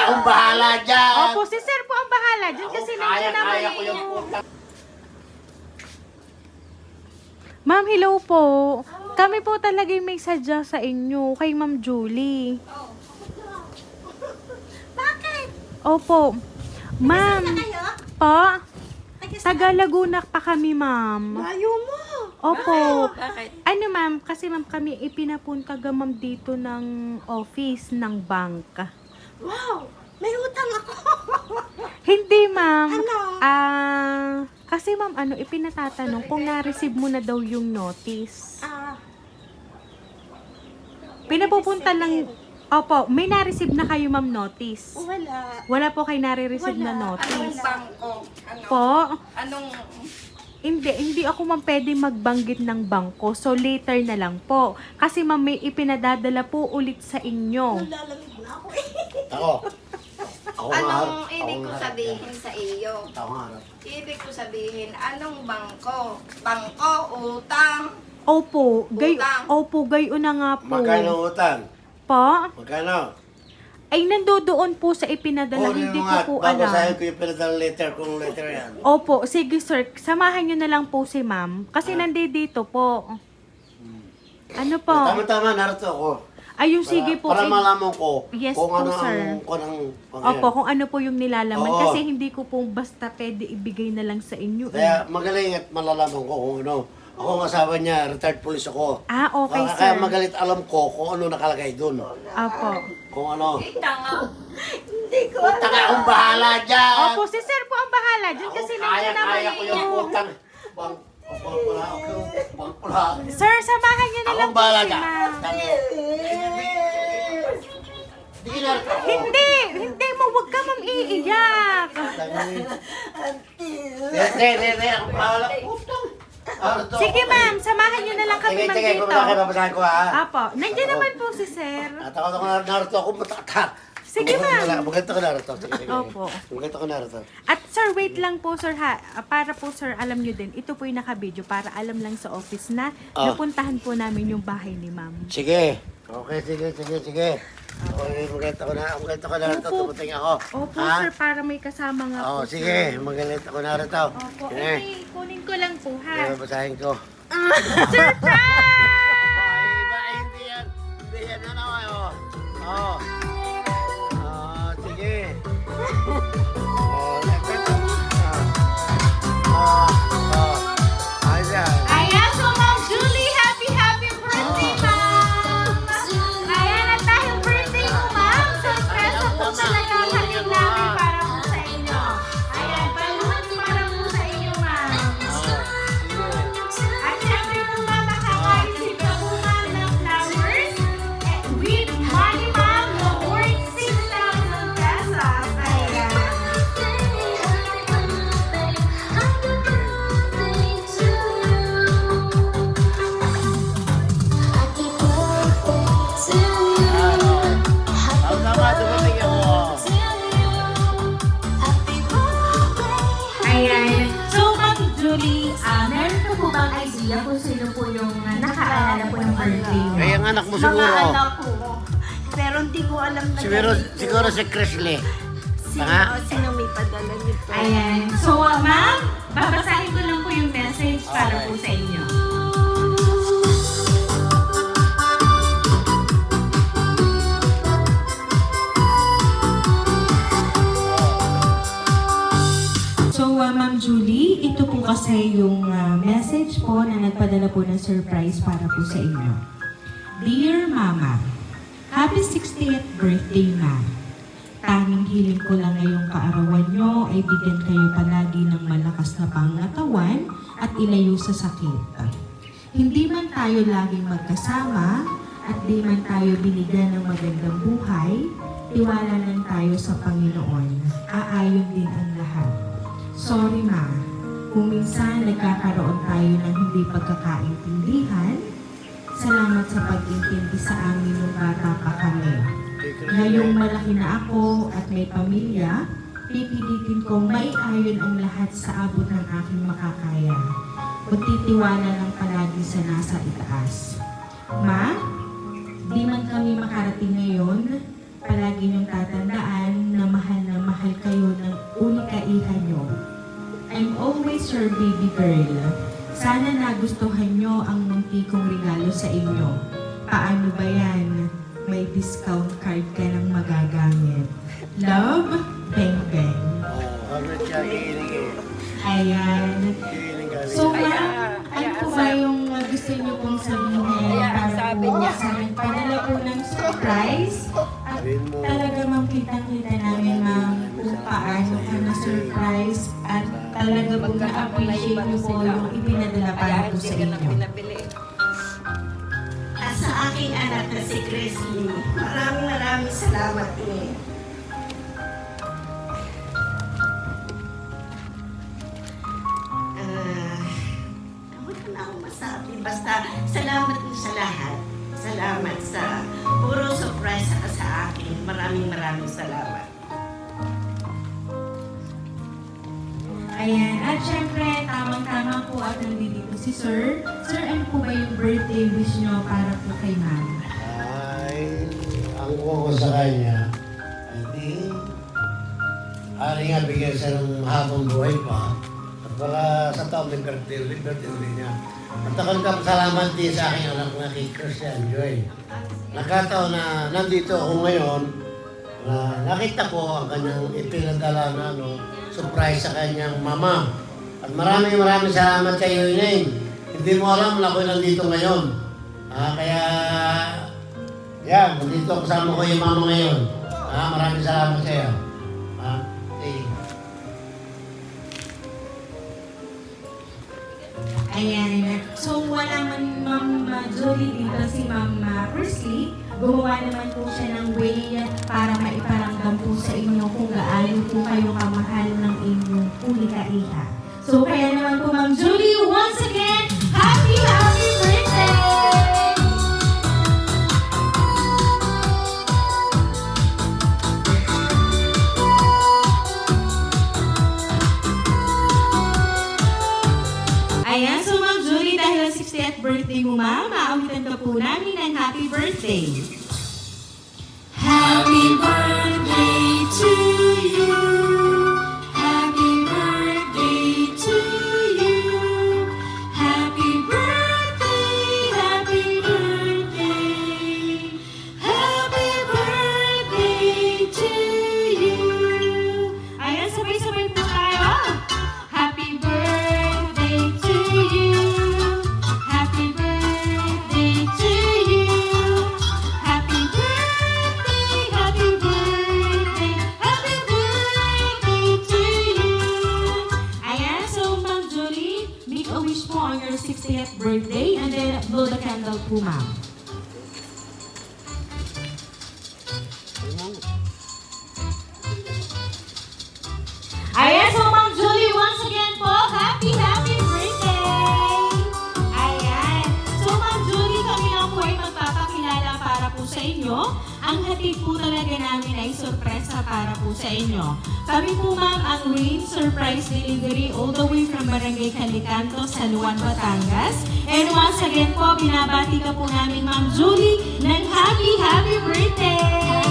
akong bahala dyan. Opo, si sir po ang bahala dyan kasi nandiyan naman Kaya ko yung yung... putang. Ma'am, hello po. Kami po talaga yung may sadya sa inyo, kay Ma'am Julie. Bakit? Opo. Ma'am, Saan na kayo? po, taga Laguna pa kami, ma'am. Layo mo. Opo. Bakit? Ano, ma'am, kasi ma'am kami ipinapunta ma'am dito ng office ng bank. Wow, may utang ako. Hindi, ma'am. Ano? Kasi ma'am, ipinatatanong kung na-receive mo na daw yung notice. Pinapupunta lang, opo, may na-receive na kayo ma'am notice. Wala. Wala po kayo nare-receive na Wala. notice. Bangko. Po, Anong hindi ako ma'am pwede magbanggit ng bangko. So later na lang po. Kasi ma'am may ipinadadala po ulit sa inyo. Lalamig na ako eh. Ako. Ako nga harap. anong ibig ko sabihin sa iyo? Ako nga harap. Ibig ko sabihin, anong bangko? Bangko, utang. Opo, Utang. gayo na nga po. Magkano utang? Po, Magkano? ay nandoon po sa ipinadala. Kunin Hindi mo ko nga. po Babasahin alam. ko yung pinadala letter kung letter yan. Opo, sige sir, samahan nyo na lang po si ma'am. Kasi nandito po. Ano po? Tama-tama, narito ako. Ayun, sige po. Para eh, malaman ko Yes kung po, ano sir. Opo, kung ano po yung nilalaman. Oo. Kasi hindi ko po basta pwede ibigay na lang sa inyo. Kaya magaling at malalaman ko kung ano. Ako ang asawa niya, retired police ako. Ah, okay, sir. Kaya magalit alam ko kung ano nakalagay doon. Opo. Kung ano. Hindi ko Taka akong bahala dyan. Opo, si sir po ang bahala dyan kasi nandiyan naman Kaya ko yung putang. Bang pula. Sir, samahan nyo na Ako lang ang po bahala si dyan. ma'am. Hindi na. Hindi mo, wag ka ma'am iiyak. Hindi. Ako bahala. Putang. Sige ma'am, samahan nyo na lang kami ma'am Sige, dito. pumunta kayo, babasahin ko ha. Apo, nandiyan naman po si sir. Takot ako narito ako matatak. Sige, ma'am. Maganda ko narito. Sige. Opo. Maganda ko narito. At sir, wait lang po sir ha. Para po sir, alam nyo din, ito po yung naka-video para alam lang sa office na napuntahan po namin yung bahay ni ma'am. Sige. Okay, sige. Okay, maganda ko narito. Opo. Tumuting ako. Opo Ha? sir, para may kasama nga po. Sige. Maganda ko narito. Opo, Sige. okay, kunin ko lang po ha. Babasahin ko. Surprise! Ay, ba, hindi yan. Hindi yan. Ano, oh. Sige. Ayos yan. Ayan, so Ma'am Julie, happy birthday, ma'am! Ayan, at dahil birthday mo, ma'am, sorpresa po talaga ang hatid namin para po sa inyo. Ayan, paluhan para po sa inyo, ma'am. At syempre po, ma'am, makaka-receive ka po, ma'am, ng flowers with money, ma'am, na worth 6,000 pesos. Ayan. Ang nama, dumating ako. Ayan. So, Ma'am Julie, meron ka po bang idea kung sino po yung nakaalala po ng birthday mo? Ay, ang anak mo Mga siguro. anak ko. Pero hindi ko alam na Siguro si Chrisley. sino may padala nito. Ayan. So, ma'am, babasahin ko lang po yung message para po sa inyo. So, Ma'am Julie, ito po kasi yung message po na nagpadala po ng surprise para po sa inyo. Dear Mama, Happy 60th birthday, Ma. Tanging hiling ko lang ngayong kaarawan nyo ay bigyan kayo palagi ng malakas na pangatawan at ilayo sa sakit. Hindi man tayo laging magkasama at di man tayo binigyan ng magandang buhay, tiwala lang tayo sa Panginoon. Aayon din ang lahat. Sorry, Ma. Kung minsan nagkakaroon tayo ng hindi pagkakaintindihan, salamat sa pag-intindi sa amin nung bata pa kami. Ngayong malaki na ako at may pamilya, pipilitin kong may ayon ang lahat sa abot ng aking makakaya. Magtitiwala lang palagi sa nasa itaas. Ma, di man kami makarating ngayon, palagi niyong tatandaan na Sir Baby Girl. Sana nagustuhan nyo ang munti kong regalo sa inyo. Paano ba yan? May discount card ka nang magagamit. Love, Beng Beng. Ano siya, kikinig eh. Ayan. Kikinig galing. So, ma'am, ano po ba yung gusto niyo pong sabihin para sabi po niya. sa padala po ng surprise? At Sabihin mo. talaga ma'am, kitang-kita namin ma'am kung paano ka na-surprise at talaga po na-appreciate niyo po yung ipinadala para po sa inyo. pinabili. At sa aking anak na si Chrisley, maraming salamat din. Wala na akong masabi. Basta salamat din sa lahat. Salamat sa puro surprise sa akin. Maraming salamat. Ayan. At syempre, tamang-tama po at nandito si Sir. Sir, ano po ba yung birthday wish niyo para po kay ma'am? Ay, ang kuha ko sa kanya, ay di, nga bigyan siya ng habang buhay pa. At para sa taon may birthday ulit niya. At ako salamat din sa aking anak na kay Christian Joy. Nakataon na nandito ako ngayon, na nakita ko ang kanyang ipinadala na surprise sa kanyang mama. At maraming salamat sa iyo, Inain. Hindi mo alam na ako'y nandito ngayon. Kaya, yan, nandito kasama ko yung mama ngayon. Maraming salamat sa iyo. Sige. Ayan. So, wala man Ma'am Jolie dito si Ma'am Persley. Gumawa naman po siya ng way para maiparamdam po sa inyo kung gaano po kayo kamahal ng inyong kulika-iha. So, kaya naman po Ma'am Julie, once again, happy birthday! Ayan, so Ma'am Julie, dahil 60th birthday mo, Ma'am, maawitan ka po namin ng happy birthday. Happy birthday to you. Happy birthday to you. Happy birthday, happy birthday. Happy birthday to you. Ayan, sabay-sabay po tayo. Happy birthday to you. Happy birthday to you. Happy birthday, happy birthday, happy birthday to you. Ayan, so Ma'am Julie, make a wish po on your 60th birthday and then blow the candle po, Ma'am. Ayan, so Ma'am Julie, once again po, happy birthday! Ayan. So Ma'am Julie, kami lang po ay magpapakilala para po sa inyo. Ang hatid po talaga namin ay sorpresa para po sa inyo. Kami po ma'am ang Rain Surprise Delivery all the way from Barangay Calicanto, San Juan, Batangas. And once again po, binabati ka po namin Ma'am Julie ng happy birthday!